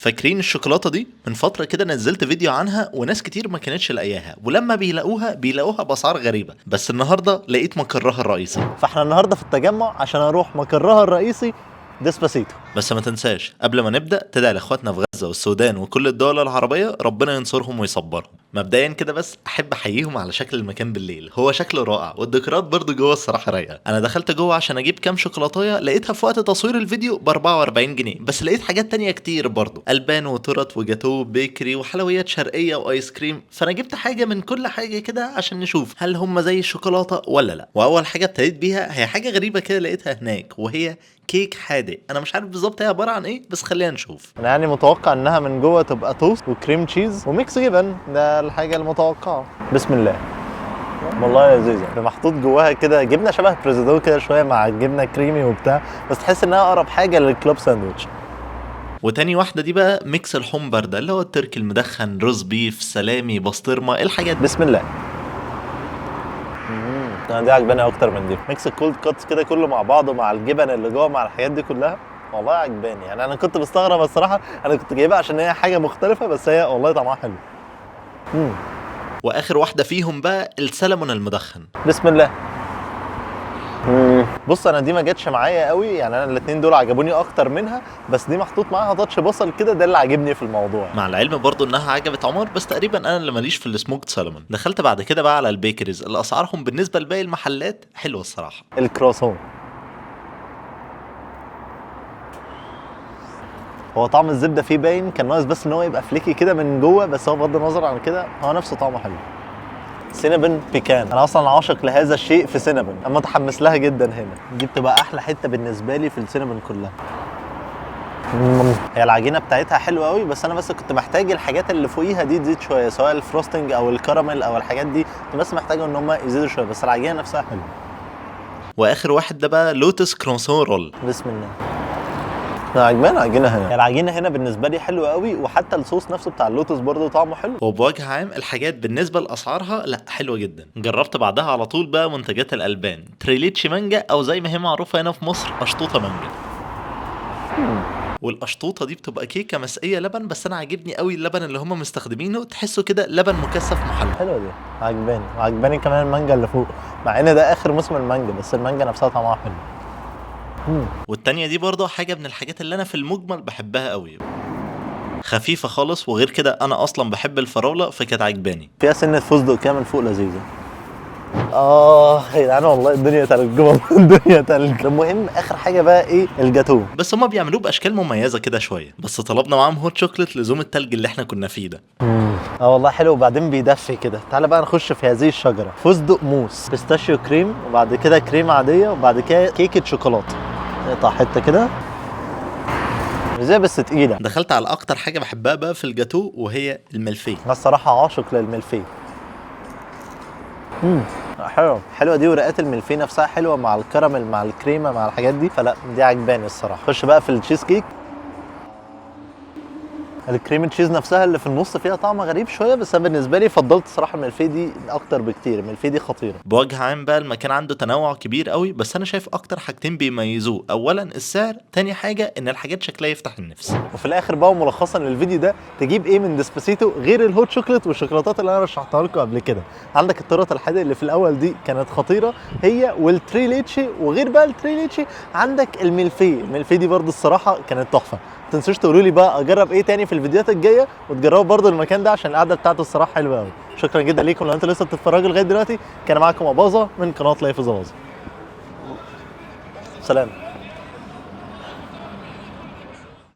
فاكرين الشوكولاتة دي؟ من فترة كده نزلت فيديو عنها وناس كتير ما كانتش لاقياها، ولما بيلاقوها بأسعار غريبة، بس النهاردة لقيت مقرها الرئيسي. فاحنا النهارده في التجمع عشان اروح مقرها الرئيسي ديسباسيتو. بس ما تنساش قبل ما نبدأ تدعي لاخواتنا في غزة والسودان وكل الدول العربية ربنا ينصرهم ويصبرهم. مبدئيا كده بس احب احييهم على شكل المكان بالليل، هو شكله رائع والديكورات برضو جوه الصراحة رايقة. انا دخلت جوه عشان اجيب كام شوكولاتايه لقيتها في وقت تصوير الفيديو ب 44 جنيه، بس لقيت حاجات تانية كتير برضو، البان وتورت وجاتو بيكري وحلويات شرقية وايس كريم. فانا جبت حاجة من كل حاجة كده عشان نشوف هل هم زي الشوكولاتة ولا لا. واول حاجة ابتديت بيها هي حاجة غريبة كده لقيتها هناك، وهي كيك حادق. انا مش عارف بالظبط هي عباره عن ايه، بس خلينا نشوف. انا يعني متوقع انها من جوه تبقى توست وكريم تشيز وميكس جبن، ده الحاجه المتوقعه. بسم الله. والله لذيذه، محطوط جواها كده جبنه شبه بريزيدو كده شويه مع جبنه كريمي وبتاع، بس تحس انها اقرب حاجه للكلوب ساندويتش. وتاني واحده دي بقى ميكس اللحوم بارده، اللي هو التركي المدخن، روز بيف، سلامي، بسطرمه، الحاجات دي. بسم الله. انا دي عجباني اكتر من دي، ميكس الكولد كاتس كده كله مع بعضه مع الجبن اللي جوه مع الحاجات دي كلها، والله عجباني. يعني انا كنت مستغرب الصراحه، انا كنت جايبها عشان هي حاجه مختلفه، بس هي والله طعمها حلو. واخر واحده فيهم بقى السلمون المدخن. بسم الله. بص انا دي ما جاتش معايا قوي، يعني انا الاثنين دول عجبوني اكتر منها، بس دي محطوط معاها تاتش بصل كده، ده اللي عاجبني في الموضوع. مع العلم برضو انها عجبت عمر، بس تقريبا انا اللي ماليش في السموكد سلمون. دخلت بعد كده بقى على البيكريز اللي اسعارهم بالنسبه لباقي المحلات حلوه الصراحه. الكرواسون، هو طعم الزبده فيه باين، كان ناقص بس ان هو يبقى فليكي كده من جوه، بس هو بغض النظر عن كده هو نفسه طعمه حلو. سينابن بيكان، انا اصلا عاشق لهذا الشيء في سينابن، انا متحمس لها جدا هنا، دي بتبقى احلى حته بالنسبه لي في السينابن كلها. هي العجينه بتاعتها حلوه قوي، بس انا بس كنت محتاج الحاجات اللي فوقيها دي تزيد شويه، سواء الفروستنج او الكراميل او الحاجات دي، كنت بس محتاجه ان هم يزيدوا شويه، بس العجينه نفسها حلوه. واخر واحد ده بقى لوتس كروسون رول. بسم الله. انا عجباني العجينه هنا، العجينه هنا بالنسبه لي حلوه قوي، وحتى الصوص نفسه بتاع اللوتس برضه طعمه حلو. وبوجه عام الحاجات بالنسبه لاسعارها لا حلوه جدا. جربت بعدها على طول بقى منتجات الالبان، تريليتشي مانجا، او زي ما هي معروفه هنا في مصر اشطوطه مانجا. والاشطوطه دي بتبقى كيكه مسقيه لبن، بس انا عاجبني قوي اللبن اللي هم مستخدمينه، تحسه كده لبن مكثف محلى. حلوه دي، عجباني، وعجباني كمان المانجا اللي فوق، مع ان ده اخر موسم المانجا، بس المانجا نفسها طعمها حلو. والتانية دي برضه حاجه من الحاجات اللي انا في المجمل بحبها قوي، خفيفه خالص، وغير كده انا اصلا بحب الفراوله فكانت عجباني. فيها سنه فستق كده من فوق لذيذه. يا جدعان والله الدنيا تلج، والله الدنيا تلج. المهم اخر حاجه بقى ايه؟ الجاتو. بس هما بيعملوه باشكال مميزه كده شويه، بس طلبنا معاهم هوت شوكليت لزوم التلج اللي احنا كنا فيه ده. والله حلو، وبعدين بيدفي كده. تعالى بقى نخش في هذه الشجره. فستق موس، بيستاشيو كريم، وبعد كده كريم عاديه، وبعد كده كيكه شوكولاته. نقطع حته كده زي بس تقيله. دخلت على اكتر حاجه بحبها بقى في الجاتو، وهي الملفيه. انا الصراحه عاشق للملفيه. حلوه دي، ورقات الملفيه نفسها حلوه مع الكراميل مع الكريمه مع الحاجات دي، فلا دي عجباني الصراحه. خش بقى في التشيز كيك. الكريم تشيز نفسها اللي في النص فيها طعم غريب شويه، بس انا بالنسبه لي فضلت صراحه الملفيه دي اكتر بكتير، الملفيه دي خطيره. بوجه عام بقى المكان عنده تنوع كبير قوي، بس انا شايف اكتر حاجتين بيميزوه، اولا السعر، تاني حاجه ان الحاجات شكلها يفتح النفس. وفي الاخر بقى ملخصا للفيديو ده، تجيب ايه من ديسباسيتو غير الهوت شوكليت والشوكولاتات اللي انا رشحتها لكم قبل كده؟ عندك التورت الحادق اللي في الاول دي كانت خطيره، هي والتريليتشي، وغير بقى التريليتشي عندك الملفيه دي برضو الصراحه كانت تحفه. ما تنسوش تقولوا لي بقى اجرب ايه تاني في الفيديوهات الجايه، وتجربوا برضو المكان ده عشان القعده بتاعته الصراحه حلوه قوي. شكرا جدا ليكم لو انتوا لسه بتتفرجوا لغايه دلوقتي. كان معاكم اباظه من قناه لايف زباظه. سلام.